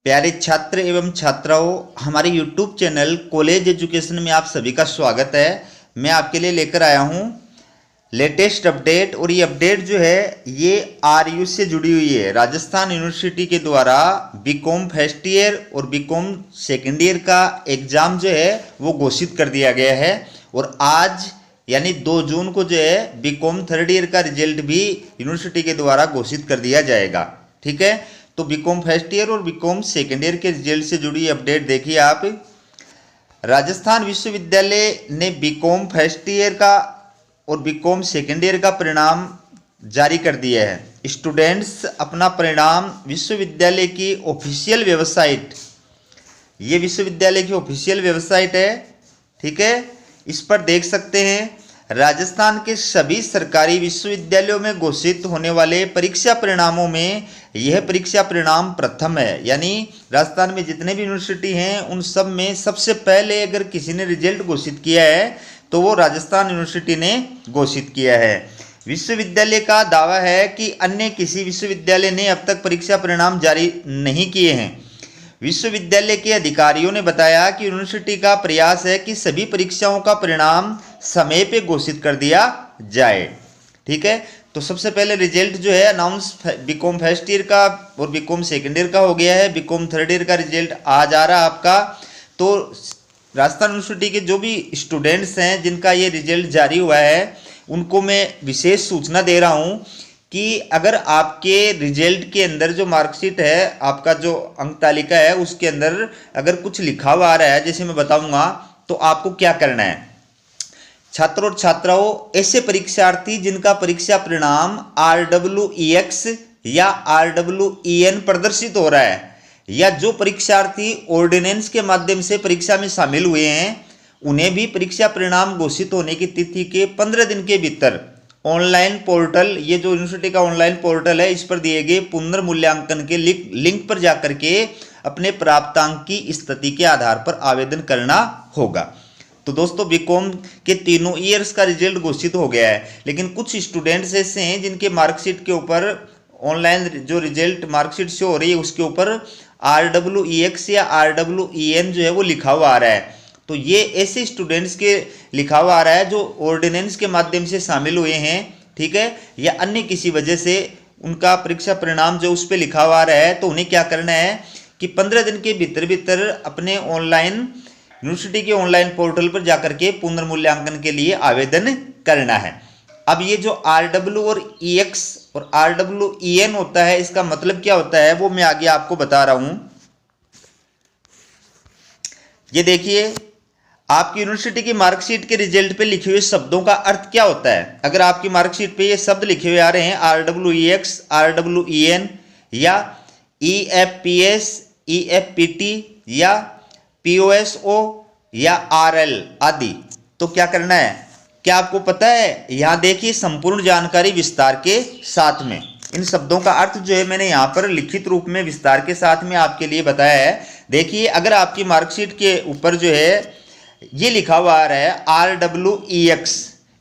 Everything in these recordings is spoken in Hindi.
प्यारे छात्र एवं छात्राओं, हमारे YouTube चैनल कॉलेज एजुकेशन में आप सभी का स्वागत है। मैं आपके लिए लेकर आया हूँ लेटेस्ट अपडेट। और ये अपडेट जो है ये RU से जुड़ी हुई है। राजस्थान यूनिवर्सिटी के द्वारा बीकॉम फर्स्ट ईयर और बीकॉम सेकेंड ईयर का एग्ज़ाम जो है वो घोषित कर दिया गया है। और आज यानी 2 जून को जो है बीकॉम थर्ड ईयर का रिजल्ट भी यूनिवर्सिटी के द्वारा घोषित कर दिया जाएगा। ठीक है, तो बीकॉम फर्स्ट ईयर और बीकॉम सेकेंड ईयर के रिजल्ट से जुड़ी अपडेट देखिए आप। राजस्थान विश्वविद्यालय ने बीकॉम फर्स्ट ईयर का और बीकॉम सेकेंड ईयर का परिणाम जारी कर दिया है। स्टूडेंट्स अपना परिणाम विश्वविद्यालय की ऑफिशियल वेबसाइट, ये विश्वविद्यालय की ऑफिशियल वेबसाइट है, ठीक है, इस पर देख सकते हैं। राजस्थान के सभी सरकारी विश्वविद्यालयों में घोषित होने वाले परीक्षा परिणामों में यह परीक्षा परिणाम प्रथम है। यानी राजस्थान में जितने भी यूनिवर्सिटी हैं उन सब में सबसे पहले अगर किसी ने रिजल्ट घोषित किया है तो वो राजस्थान यूनिवर्सिटी ने घोषित किया है। विश्वविद्यालय का दावा है कि अन्य किसी विश्वविद्यालय ने अब तक परीक्षा परिणाम जारी नहीं किए हैं। विश्वविद्यालय के अधिकारियों ने बताया कि यूनिवर्सिटी का प्रयास है कि सभी परीक्षाओं का परिणाम समय पे घोषित कर दिया जाए। ठीक है, तो सबसे पहले रिजल्ट जो है अनाउंस बीकॉम फर्स्ट ईयर का और बीकॉम सेकेंड ईयर का हो गया है। बीकॉम थर्ड ईयर का रिजल्ट आज आ रहा है आपका। तो राजस्थान यूनिवर्सिटी के जो भी स्टूडेंट्स हैं जिनका ये रिजल्ट जारी हुआ है उनको मैं विशेष सूचना दे रहा हूँ कि अगर आपके रिजल्ट के अंदर जो मार्कशीट है, आपका जो अंक तालिका है उसके अंदर अगर कुछ लिखा हुआ आ रहा है, जैसे मैं बताऊंगा, तो आपको क्या करना है। छात्रों और छात्राओं, ऐसे परीक्षार्थी जिनका परीक्षा परिणाम RWEX या RWEN प्रदर्शित हो रहा है या जो परीक्षार्थी ऑर्डिनेंस के माध्यम से परीक्षा में शामिल हुए हैं उन्हें भी परीक्षा परिणाम घोषित होने की तिथि के 15 दिन के भीतर ऑनलाइन पोर्टल, ये जो यूनिवर्सिटी का ऑनलाइन पोर्टल है, इस पर दिए गए पुनर्मूल्यांकन के लिंक पर जाकर के अपने प्राप्तांक की स्थिति के आधार पर आवेदन करना होगा। तो दोस्तों, बीकॉम के तीनों ईयर्स का रिजल्ट घोषित हो गया है, लेकिन कुछ स्टूडेंट्स ऐसे हैं जिनके मार्कशीट के ऊपर ऑनलाइन जो रिजल्ट मार्कशीट शो हो रही है उसके ऊपर RWEX या RWEN जो है वो लिखा हुआ आ रहा है। तो ये ऐसे स्टूडेंट्स के लिखा हुआ आ रहा है जो ऑर्डिनेंस के माध्यम से शामिल हुए हैं, ठीक है, या अन्य किसी वजह से उनका परीक्षा परिणाम जो उस पर लिखा हुआ आ रहा है। तो उन्हें क्या करना है कि 15 दिन के भीतर भीतर अपने ऑनलाइन यूनिवर्सिटी के ऑनलाइन पोर्टल पर जाकर के पुनर्मूल्यांकन के लिए आवेदन करना है। अब ये जो RW और EX और RWEN होता है, इसका मतलब क्या होता है वो मैं आगे आपको बता रहा हूं। ये देखिए, आपकी यूनिवर्सिटी की मार्कशीट के रिजल्ट पे लिखे हुए शब्दों का अर्थ क्या होता है। अगर आपकी मार्कशीट पे ये शब्द लिखे हुए आ रहे हैं RWEX, RWEN या EFPS, EFPT या POSO या RL आदि, तो क्या करना है, क्या आपको पता है। यहाँ देखिए संपूर्ण जानकारी विस्तार के साथ में इन शब्दों का अर्थ जो है मैंने यहाँ पर लिखित रूप में विस्तार के साथ में आपके लिए बताया है। देखिए, अगर आपकी मार्कशीट के ऊपर जो है ये लिखा हुआ आ रहा है RWEX,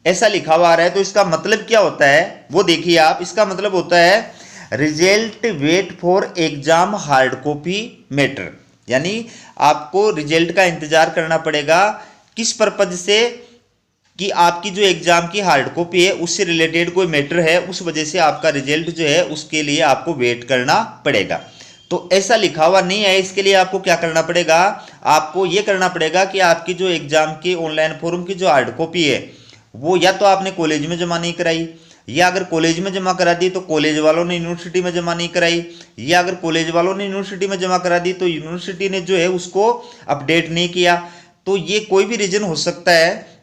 ऐसा लिखा हुआ आ रहा है, तो इसका मतलब क्या होता है वो देखिए आप। इसका मतलब होता है result wait for exam hard copy matter, यानी आपको रिजल्ट का इंतजार करना पड़ेगा। किस पर्पज से, कि आपकी जो एग्जाम की हार्ड कॉपी है उससे रिलेटेड कोई मैटर है, उस वजह से आपका रिजल्ट जो है उसके लिए आपको वेट करना पड़ेगा। तो ऐसा लिखा हुआ नहीं है, इसके लिए आपको क्या करना पड़ेगा, आपको ये करना पड़ेगा कि आपकी जो एग्जाम की ऑनलाइन फॉर्म की जो हार्ड कॉपी है वो या तो आपने कॉलेज में जमा नहीं कराई, या अगर कॉलेज में जमा करा दी तो कॉलेज वालों ने यूनिवर्सिटी में जमा नहीं कराई, या अगर कॉलेज वालों ने यूनिवर्सिटी में जमा करा दी तो यूनिवर्सिटी ने जो है उसको अपडेट नहीं किया। तो ये कोई भी रीजन हो सकता है,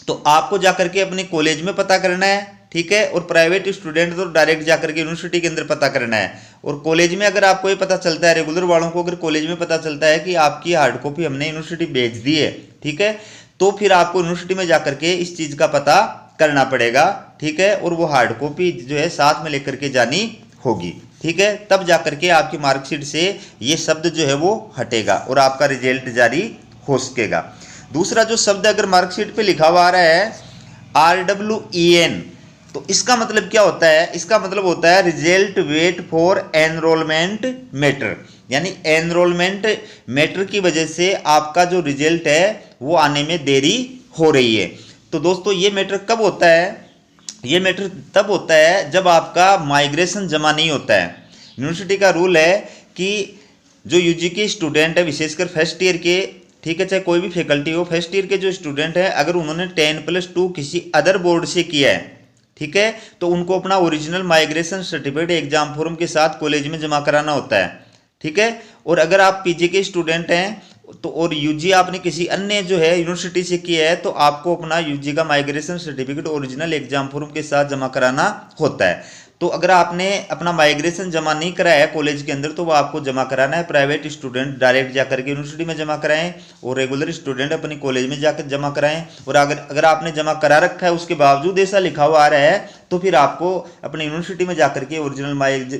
तो आपको जाकर के अपने कॉलेज में पता करना है, ठीक है, और प्राइवेट स्टूडेंट तो डायरेक्ट जाकर के यूनिवर्सिटी के अंदर पता करना है। और कॉलेज में अगर आपको ये पता चलता है, रेगुलर वालों को अगर कॉलेज में पता चलता है कि आपकी हार्ड कॉपी हमने यूनिवर्सिटी भेज दी है, ठीक है, तो फिर आपको यूनिवर्सिटी में जाकर के इस चीज़ का पता करना पड़ेगा, ठीक है, और वो हार्ड कॉपी जो है साथ में लेकर के जानी होगी, ठीक है, तब जाकर के आपकी मार्कशीट से ये शब्द जो है वो हटेगा और आपका रिजल्ट जारी हो सकेगा। दूसरा जो शब्द अगर मार्कशीट पे लिखा हुआ आ रहा है RWEN, तो इसका मतलब क्या होता है, इसका मतलब होता है result wait for enrolment matter, यानी एनरोलमेंट मैटर की वजह से आपका जो रिजल्ट है वो आने में देरी हो रही है। तो दोस्तों ये मैटर कब होता है? ये मैटर तब होता है जब आपका माइग्रेशन जमा नहीं होता है। यूनिवर्सिटी का रूल है कि जो यूजी के स्टूडेंट है, विशेषकर फर्स्ट ईयर के, ठीक है, चाहे कोई भी फैकल्टी हो, फर्स्ट ईयर के जो स्टूडेंट है अगर उन्होंने 10+2 किसी अदर बोर्ड से किया है, ठीक है, तो उनको अपना original migration certificate exam form के साथ कॉलेज में जमा कराना होता है, ठीक है। और अगर आप पीजी के स्टूडेंट हैं तो और यूजी आपने किसी अन्य जो है यूनिवर्सिटी से किया है तो आपको अपना यूजी का migration certificate original exam form के साथ जमा कराना होता है। तो अगर आपने अपना माइग्रेशन जमा नहीं कराया है कॉलेज के अंदर तो वो आपको जमा कराना है। प्राइवेट स्टूडेंट डायरेक्ट जाकर के यूनिवर्सिटी में जमा कराएं और रेगुलर स्टूडेंट अपनी कॉलेज में जाकर जमा कराएं। और अगर आपने जमा करा रखा है उसके बावजूद ऐसा लिखा हुआ आ रहा है तो फिर आपको अपनी यूनिवर्सिटी में जाकर के ओरिजिनल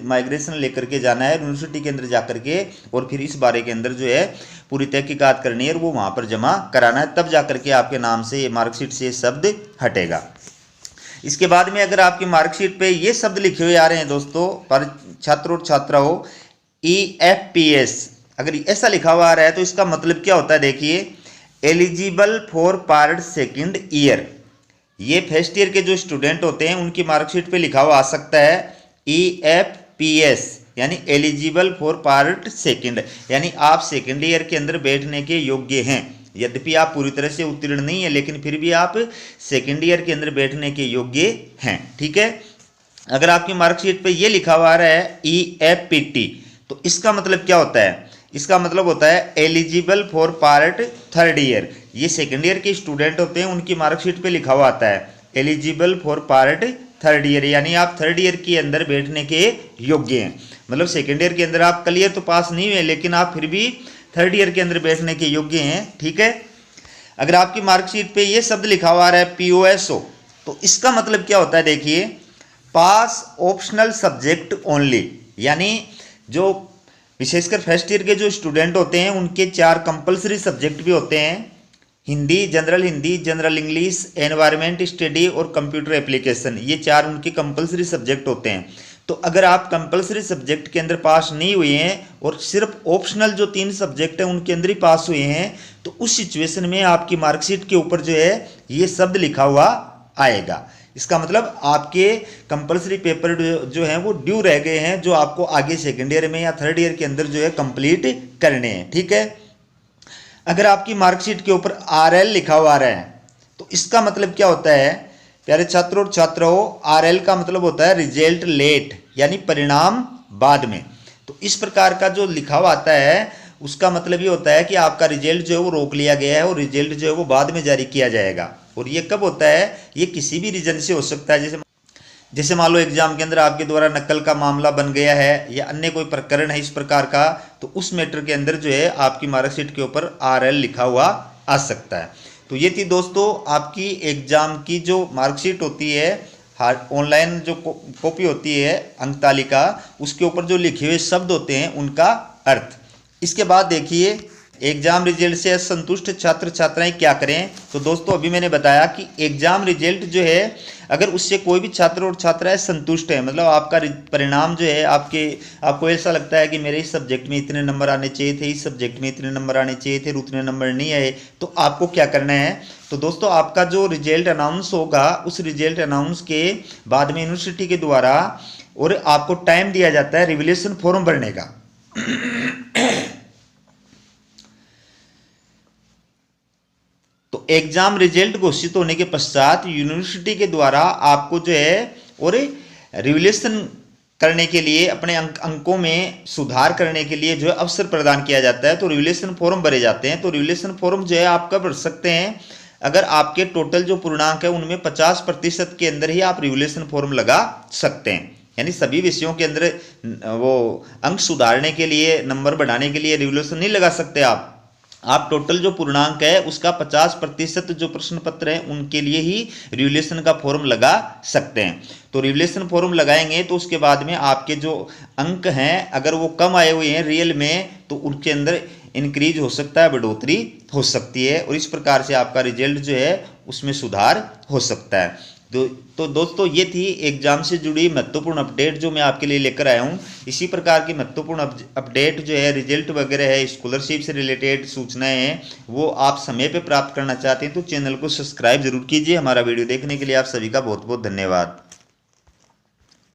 माइग्रेशन लेकर के जाना है यूनिवर्सिटी के अंदर जाकर के, और फिर इस बारे के अंदर जो है पूरी तहकीकात करनी है और वो वहाँ पर जमा कराना है, तब जाकर के आपके नाम से ये मार्कशीट से ये शब्द हटेगा। इसके बाद में अगर आपकी मार्कशीट पे ये शब्द लिखे हुए आ रहे हैं दोस्तों, पर छात्र और छात्राओं EFPS, अगर ऐसा लिखा हुआ आ रहा है तो इसका मतलब क्या होता है? देखिए, eligible for part second year, ये फर्स्ट ईयर के जो स्टूडेंट होते हैं उनकी मार्कशीट पे लिखा हुआ आ सकता है EFPS, यानी एलिजिबल फॉर पार्ट सेकंड, यानी आप सेकंड ईयर के अंदर बैठने के योग्य हैं। यद्यपि आप पूरी तरह से उत्तीर्ण नहीं है लेकिन फिर भी आप सेकंड ईयर के अंदर बैठने के योग्य हैं, ठीक है। अगर आपकी मार्कशीट पे ये लिखा हुआ आ रहा है EFPT, तो इसका मतलब क्या होता है? इसका मतलब होता है eligible for part third year. ये सेकंड ईयर के स्टूडेंट होते हैं उनकी मार्कशीट पे लिखा हुआ आता है eligible for part third year, यानी आप थर्ड ईयर के अंदर बैठने के योग्य हैं। मतलब सेकंड ईयर के अंदर आप क्लियर तो पास नहीं हुए लेकिन आप फिर भी थर्ड ईयर के अंदर बैठने के योग्य हैं, ठीक है। अगर आपकी मार्कशीट पे ये शब्द लिखा हुआ है POSO, तो इसका मतलब क्या होता है? देखिए, पास ऑप्शनल सब्जेक्ट ओनली, यानी जो विशेषकर फर्स्ट ईयर के जो स्टूडेंट होते हैं उनके 4 कंपलसरी सब्जेक्ट भी होते हैं, Hindi, general English, environment study और कंप्यूटर एप्लीकेशन, ये 4 उनके कंपलसरी सब्जेक्ट होते हैं। तो अगर आप कंपलसरी सब्जेक्ट के अंदर पास नहीं हुए हैं और सिर्फ ऑप्शनल जो 3 सब्जेक्ट हैं उनके अंदर ही पास हुए हैं तो उस सिचुएशन में आपकी मार्कशीट के ऊपर जो है ये शब्द लिखा हुआ आएगा। इसका मतलब आपके कंपलसरी पेपर जो हैं वो ड्यू रह गए हैं, जो आपको आगे सेकेंड ईयर में या थर्ड ईयर के अंदर जो है कंप्लीट करने हैं, ठीक है। अगर आपकी मार्कशीट के ऊपर RL लिखा हुआ आ रहा है तो इसका मतलब क्या होता है? प्यारे छात्रों और छात्राओं, RL का मतलब होता है रिजल्ट लेट, यानी परिणाम बाद में। तो इस प्रकार का जो लिखा हुआ आता है उसका मतलब ये होता है कि आपका रिजल्ट जो है वो रोक लिया गया है और रिजल्ट जो है वो बाद में जारी किया जाएगा। और ये कब होता है? ये किसी भी रीजन से हो सकता है, जैसे मान लो एग्जाम के अंदर आपके द्वारा नकल का मामला बन गया है या अन्य कोई प्रकरण है इस प्रकार का, तो उस मैटर के अंदर जो है आपकी मार्कशीट के ऊपर RL लिखा हुआ आ सकता है। तो ये थी दोस्तों आपकी एग्जाम की जो मार्कशीट होती है, ऑनलाइन जो कॉपी होती है अंक तालिका, उसके ऊपर जो लिखे हुए शब्द होते हैं उनका अर्थ। इसके बाद देखिए, एग्जाम रिजल्ट से असंतुष्ट छात्र छात्राएं क्या करें? तो दोस्तों अभी मैंने बताया कि एग्जाम रिजल्ट जो है अगर उससे कोई भी छात्र और छात्राएं संतुष्ट है, मतलब आपका परिणाम जो है आपको ऐसा लगता है कि मेरे इस सब्जेक्ट में इतने नंबर आने चाहिए थे, इस सब्जेक्ट में इतने नंबर आने चाहिए थे, उतने नंबर नहीं आए, तो आपको क्या करना है? तो दोस्तों आपका जो रिजल्ट अनाउंस होगा उस रिजल्ट अनाउंस के बाद में यूनिवर्सिटी के द्वारा और आपको टाइम दिया जाता है रिवैल्यूएशन फॉर्म भरने का। तो एग्जाम रिजल्ट घोषित होने के पश्चात यूनिवर्सिटी के द्वारा आपको जो है और रिवैल्यूएशन करने के लिए अपने अंकों में सुधार करने के लिए जो है अवसर प्रदान किया जाता है। तो रिवैल्यूएशन फॉर्म भरे जाते हैं। तो रिवैल्यूएशन फॉर्म जो है आप कब भर सकते हैं? अगर आपके टोटल जो पूर्णांक है उनमें 50% के अंदर ही आप रिवैल्यूएशन फॉर्म लगा सकते हैं। यानी सभी विषयों के अंदर वो अंक सुधारने के लिए, नंबर बढ़ाने के लिए रिवैल्यूएशन नहीं लगा सकते आप टोटल जो पूर्णांक है उसका 50% जो प्रश्न पत्र है उनके लिए ही रिवैल्यूएशन का फॉर्म लगा सकते हैं। तो रिवैल्यूएशन फॉर्म लगाएंगे तो उसके बाद में आपके जो अंक हैं अगर वो कम आए हुए हैं रियल में तो उनके अंदर इंक्रीज हो सकता है, बढ़ोतरी हो सकती है और इस प्रकार से आपका रिजल्ट जो है उसमें सुधार हो सकता है। तो दोस्तों ये थी एग्जाम से जुड़ी महत्वपूर्ण अपडेट जो मैं आपके लिए लेकर आया हूँ। इसी प्रकार की महत्वपूर्ण अपडेट जो है, रिजल्ट वगैरह है, स्कॉलरशिप से रिलेटेड सूचनाएं हैं, वो आप समय पे प्राप्त करना चाहते हैं तो चैनल को सब्सक्राइब जरूर कीजिए। हमारा वीडियो देखने के लिए आप सभी का बहुत बहुत धन्यवाद।